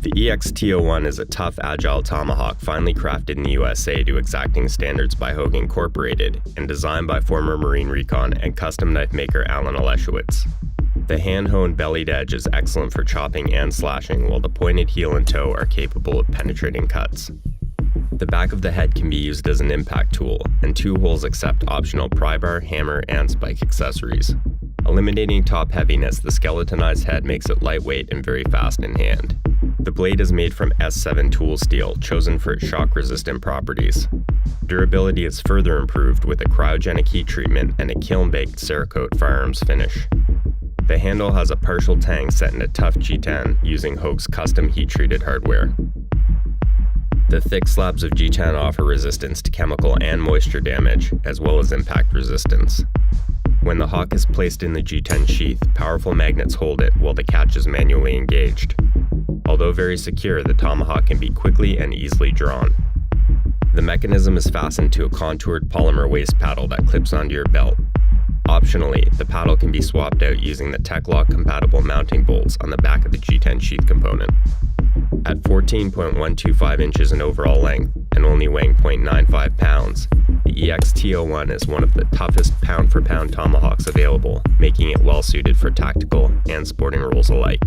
The EX2L is a tough, agile tomahawk finely crafted in the USA to exacting standards by Hogan Incorporated and designed by former Marine Recon and custom knife maker Alan Oleshowitz. The hand-honed bellied edge is excellent for chopping and slashing, while the pointed heel and toe are capable of penetrating cuts. The back of the head can be used as an impact tool, and two holes accept optional pry bar, hammer, and spike accessories. Eliminating top heaviness, the skeletonized head makes it lightweight and very fast in hand. The blade is made from S7 tool steel, chosen for its shock-resistant properties. Durability is further improved with a cryogenic heat treatment and a kiln-baked Cerakote firearms finish. The handle has a partial tang set in a tough G10 using Hogan's custom heat-treated hardware. The thick slabs of G10 offer resistance to chemical and moisture damage, as well as impact resistance. When the hawk is placed in the G10 sheath, powerful magnets hold it while the catch is manually engaged. Although very secure, the Tomahawk can be quickly and easily drawn. The mechanism is fastened to a contoured polymer waist paddle that clips onto your belt. Optionally, the paddle can be swapped out using the Techlock compatible mounting bolts on the back of the G10 sheath component. At 14.125 inches in overall length and only weighing 0.95 pounds, the EX2L is one of the toughest pound-for-pound tomahawks available, making it well-suited for tactical and sporting roles alike.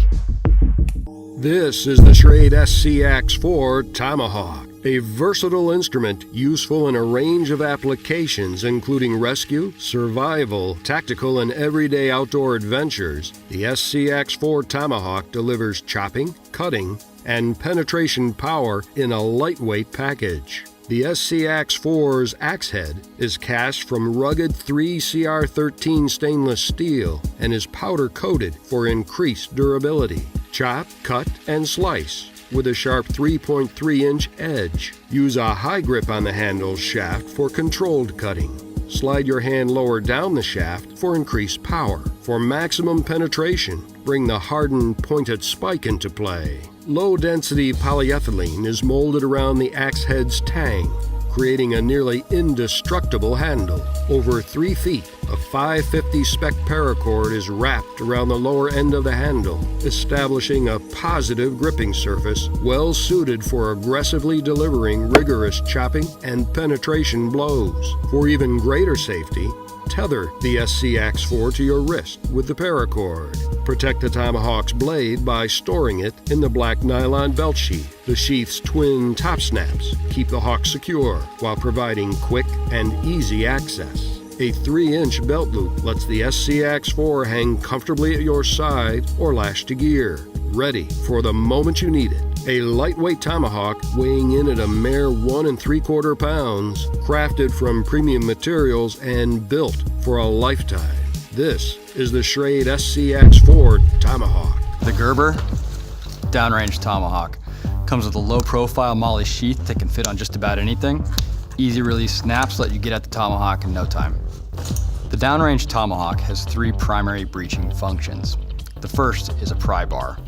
This is the Schrade SCX2L Tomahawk, a versatile instrument useful in a range of applications including rescue, survival, tactical, and everyday outdoor adventures. The SCX2L Tomahawk delivers chopping, cutting, and penetration power in a lightweight package. The SCX2L's axe head is cast from rugged 3CR13 stainless steel and is powder coated for increased durability. Chop, cut, and slice with a sharp 3.3-inch edge. Use a high grip on the handle's shaft for controlled cutting. Slide your hand lower down the shaft for increased power. For maximum penetration, bring the hardened pointed spike into play. Low-density polyethylene is molded around the axe head's tang, creating a nearly indestructible handle. Over 3 feet of 550 spec paracord is wrapped around the lower end of the handle, establishing a positive gripping surface well suited for aggressively delivering rigorous chopping and penetration blows. For even greater safety, tether the SCX2L to your wrist with the paracord. Protect the Tomahawk's blade by storing it in the black nylon belt sheath. The sheath's twin top snaps keep the hawk secure while providing quick and easy access. A 3-inch belt loop lets the SCX2L hang comfortably at your side or lash to gear, ready for the moment you need it. A lightweight tomahawk weighing in at a mere 1 3/4 pounds, crafted from premium materials and built for a lifetime. This is the Schrade SCX2L Tomahawk. The Gerber Downrange Tomahawk comes with a low-profile MOLLE sheath that can fit on just about anything. Easy release snaps let you get at the tomahawk in no time. The Downrange Tomahawk has 3 primary breaching functions. The first is a pry bar.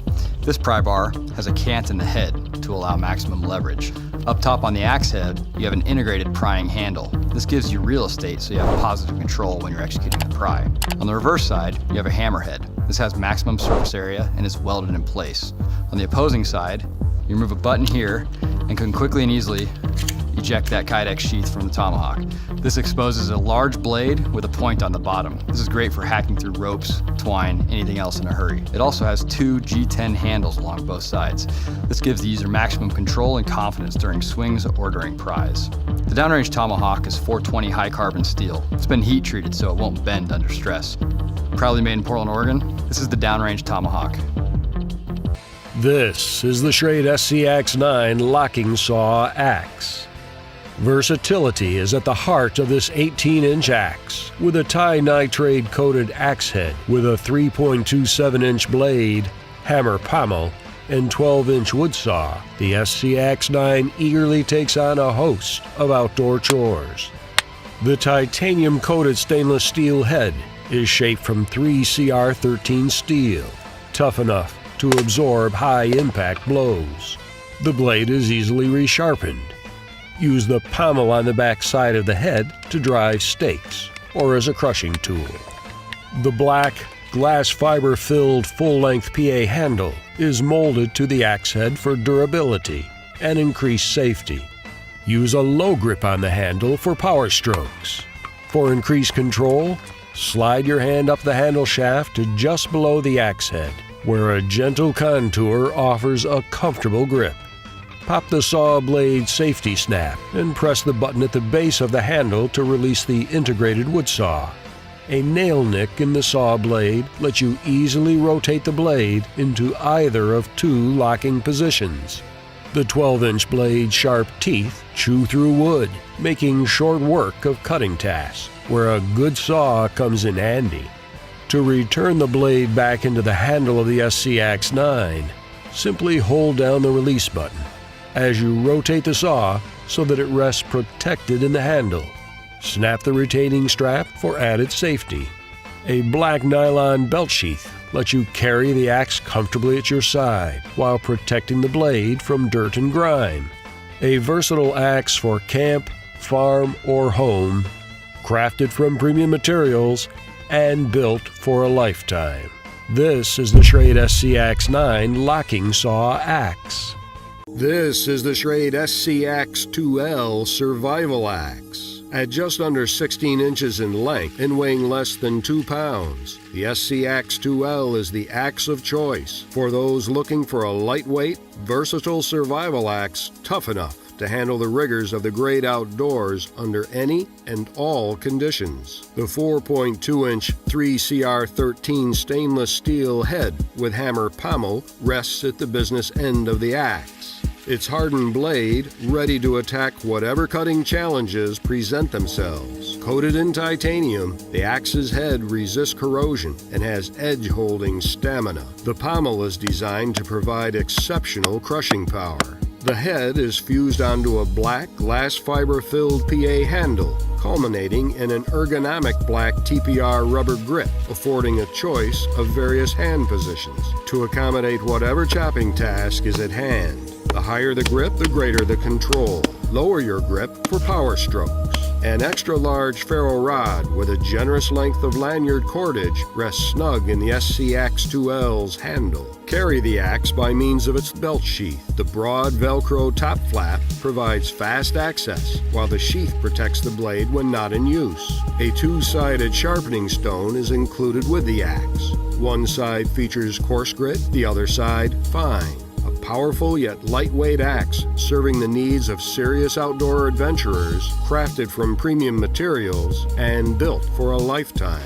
This pry bar has a cant in the head to allow maximum leverage. Up top on the axe head, you have an integrated prying handle. This gives you real estate so you have positive control when you're executing the pry. On the reverse side, you have a hammerhead. This has maximum surface area and is welded in place. On the opposing side, you remove a button here and can quickly and easily eject that Kydex sheath from the tomahawk. This exposes a large blade with a point on the bottom. This is great for hacking through ropes, twine, anything else in a hurry. It also has 2 G10 handles along both sides. This gives the user maximum control and confidence during swings or during pries. The Downrange Tomahawk is 420 high carbon steel. It's been heat treated so it won't bend under stress. Proudly made in Portland, Oregon, this is the Downrange Tomahawk. This is the Schrade SCX9 locking saw axe. Versatility is at the heart of this 18-inch axe. With a Ti-nitride-coated axe head with a 3.27-inch blade, hammer pommel, and 12-inch wood saw, the SCX9 eagerly takes on a host of outdoor chores. The titanium-coated stainless steel head is shaped from 3CR13 steel, tough enough to absorb high-impact blows. The blade is easily resharpened. Use the pommel on the back side of the head to drive stakes or as a crushing tool. The black glass fiber-filled full-length PA handle is molded to the axe head for durability and increased safety. Use a low grip on the handle for power strokes. For increased control, slide your hand up the handle shaft to just below the axe head, where a gentle contour offers a comfortable grip. Pop the saw blade safety snap and press the button at the base of the handle to release the integrated wood saw. A nail nick in the saw blade lets you easily rotate the blade into either of two locking positions. The 12-inch blade's sharp teeth chew through wood, making short work of cutting tasks, where a good saw comes in handy. To return the blade back into the handle of the SCX9, simply hold down the release button as you rotate the saw so that it rests protected in the handle. Snap the retaining strap for added safety. A black nylon belt sheath lets you carry the axe comfortably at your side while protecting the blade from dirt and grime. A versatile axe for camp, farm, or home, crafted from premium materials and built for a lifetime. This is the Schrade SCX9 locking saw axe. This is the Schrade SCX2L survival axe. At just under 16 inches in length and weighing less than 2 pounds, the SCX2L is the axe of choice for those looking for a lightweight, versatile survival axe tough enough to handle the rigors of the great outdoors under any and all conditions. The 4.2-inch 3CR13 stainless steel head with hammer pommel rests at the business end of the axe. Its hardened blade ready to attack whatever cutting challenges present themselves. Coated in titanium, the axe's head resists corrosion and has edge-holding stamina. The pommel is designed to provide exceptional crushing power. The head is fused onto a black glass fiber-filled PA handle, culminating in an ergonomic black TPR rubber grip, affording a choice of various hand positions to accommodate whatever chopping task is at hand. The higher the grip, the greater the control. Lower your grip for power strokes. An extra-large ferro rod with a generous length of lanyard cordage rests snug in the SCX2L's handle. Carry the axe by means of its belt sheath. The broad Velcro top flap provides fast access, while the sheath protects the blade when not in use. A two-sided sharpening stone is included with the axe. One side features coarse grit, the other side fine. A powerful yet lightweight axe serving the needs of serious outdoor adventurers, crafted from premium materials and built for a lifetime.